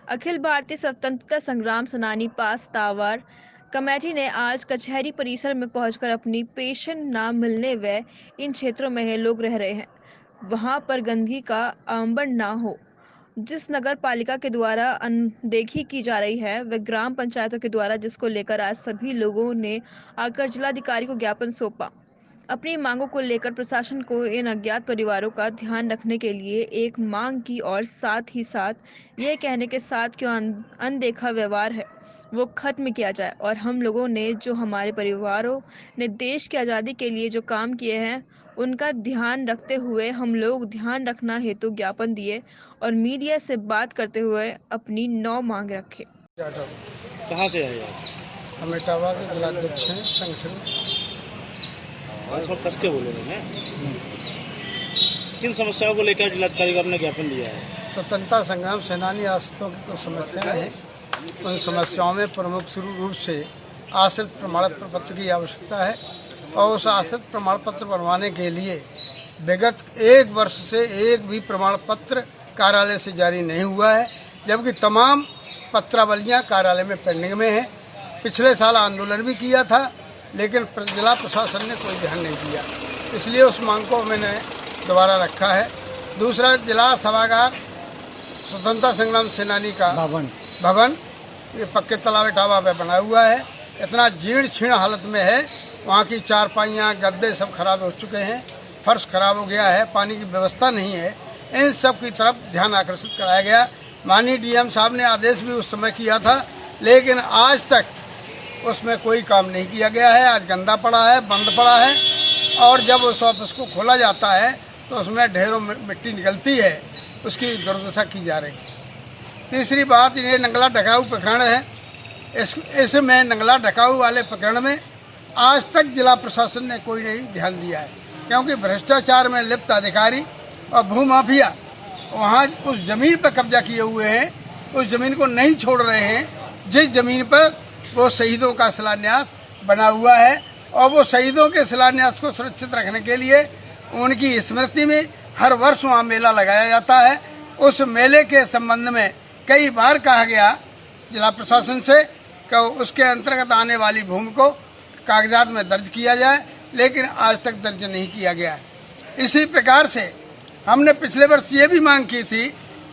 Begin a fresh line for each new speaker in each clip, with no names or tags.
अखिल भारतीय स्वतंत्रता संग्राम सेनानी पास तावर कमेटी ने आज कचहरी परिसर में पहुंचकर अपनी पेंशन न मिलने व इन क्षेत्रों में लोग रह रहे हैं वहां पर गंदगी का आंबन ना हो जिस नगर पालिका के द्वारा अनदेखी की जा रही है वह ग्राम पंचायतों के द्वारा, जिसको लेकर आज सभी लोगों ने आकर जिलाधिकारी को ज्ञापन सौंपा। अपनी मांगों को लेकर प्रशासन को इन अज्ञात परिवारों का ध्यान रखने के लिए एक मांग की और साथ ही साथ ये कहने के साथ कि अनदेखा व्यवहार है वो खत्म किया जाए और हम लोगों ने जो हमारे परिवारों ने देश की आज़ादी के लिए जो काम किए हैं उनका ध्यान रखते हुए हम लोग ध्यान रखना हेतु ज्ञापन दिए और मीडिया से बात करते हुए अपनी 9 मांग रखे।
कहाँ से आए आप?
हम इटावा के जिलाध्यक्ष हैं संगठन।
थोड़ा कस के बोलो हैं। किन समस्याओं को लेकर जिलाधिकारी को आपने ज्ञापन दिया है?
स्वतंत्रता संग्राम सेनानी आश्रितों की कुछ समस्याएं हैं। उन समस्याओं में प्रमुख रूप से आश्रित प्रमाण पत्र की आवश्यकता है और उस आश्रित प्रमाण पत्र बनवाने के लिए विगत 1 वर्ष से एक भी प्रमाण पत्र कार्यालय से जारी नहीं हुआ है, जबकि तमाम पत्रावलियां कार्यालय में पेंडिंग में हैं। पिछले साल आंदोलन भी किया था लेकिन जिला प्रशासन ने कोई ध्यान नहीं दिया, इसलिए उस मांग को मैंने दोबारा रखा है। दूसरा, जिला सभागार स्वतंत्रता संग्राम सेनानी का भवन ये पक्के तालाब इटावा पे बना हुआ है, इतना जीर्ण क्षीण हालत में है। वहाँ की चारपाइयाँ गद्दे सब खराब हो चुके हैं, फर्श खराब हो गया है, पानी की व्यवस्था नहीं है। इन सब की तरफ ध्यान आकर्षित कराया गया। माननीय डीएम साहब ने आदेश भी उस समय किया था लेकिन आज तक उसमें कोई काम नहीं किया गया है। आज गंदा पड़ा है, बंद पड़ा है और जब उस ऑफिस को खोला जाता है तो उसमें ढेरों मिट्टी निकलती है, उसकी दुर्दशा की जा रही है। तीसरी बात, ये नंगला ढकाऊ प्रकरण है। इसमें नंगला ढकाऊ वाले प्रकरण में आज तक जिला प्रशासन ने कोई नहीं ध्यान दिया है, क्योंकि भ्रष्टाचार में लिप्त अधिकारी और भूमाफिया वहाँ उस जमीन पर कब्जा किए हुए हैं, उस जमीन को नहीं छोड़ रहे हैं जिस जमीन पर वो शहीदों का शिलान्यास बना हुआ है। और वो शहीदों के शिलान्यास को सुरक्षित रखने के लिए उनकी स्मृति में हर वर्ष वहाँ मेला लगाया जाता है। उस मेले के संबंध में कई बार कहा गया जिला प्रशासन से कि उसके अंतर्गत आने वाली भूमि को कागजात में दर्ज किया जाए, लेकिन आज तक दर्ज नहीं किया गया है। इसी प्रकार से हमने पिछले वर्ष ये भी मांग की थी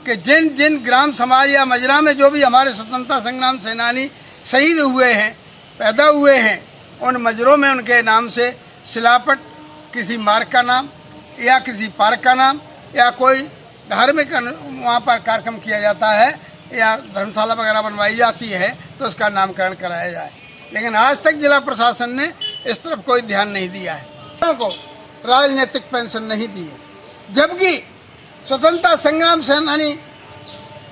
कि जिन जिन ग्राम समाज या मजरा में जो भी हमारे स्वतंत्रता संग्राम सेनानी शहीद हुए हैं, पैदा हुए हैं, उन मजरों में उनके नाम से शिलापट, किसी मार्ग का नाम या किसी पार्क का नाम या कोई धार्मिक वहाँ पर कार्यक्रम किया जाता है या धर्मशाला वगैरह बनवाई जाती है तो उसका नामकरण कराया जाए। लेकिन आज तक जिला प्रशासन ने इस तरफ कोई ध्यान नहीं दिया है। को राजनीतिक पेंशन नहीं दी है, जबकि स्वतंत्रता संग्राम सेनानी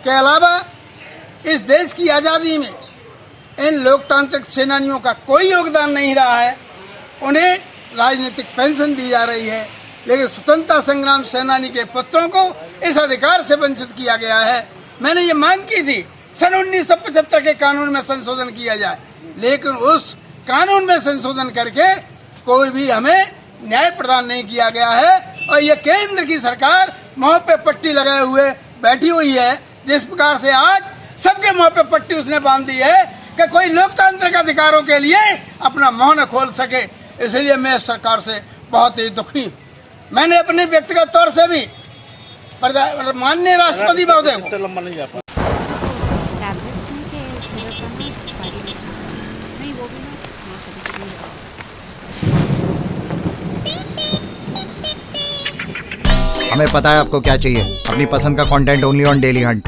के अलावा इस देश की आज़ादी में इन लोकतांत्रिक सेनानियों का कोई योगदान नहीं रहा है। उन्हें राजनीतिक पेंशन दी जा रही है, लेकिन स्वतंत्रता संग्राम सेनानी के पुत्रों को इस अधिकार से वंचित किया गया है। मैंने ये मांग की थी सन 1975 के कानून में संशोधन किया जाए, लेकिन उस कानून में संशोधन करके कोई भी हमें न्याय प्रदान नहीं किया गया है। और ये केंद्र की सरकार मुंह पे पट्टी लगाए हुए बैठी हुई है, जिस प्रकार से आज सबके मुंह पे पट्टी उसने बांध दी है कि कोई लोकतांत्रिक अधिकारों के लिए अपना मुंह न खोल सके। इसलिए मैं सरकार से बहुत ही दुखी। मैंने अपने व्यक्तिगत तौर से भी माननीय राष्ट्रपति महोदय को
हमें पता है आपको क्या चाहिए, अपनी पसंद का content only on daily Hunt.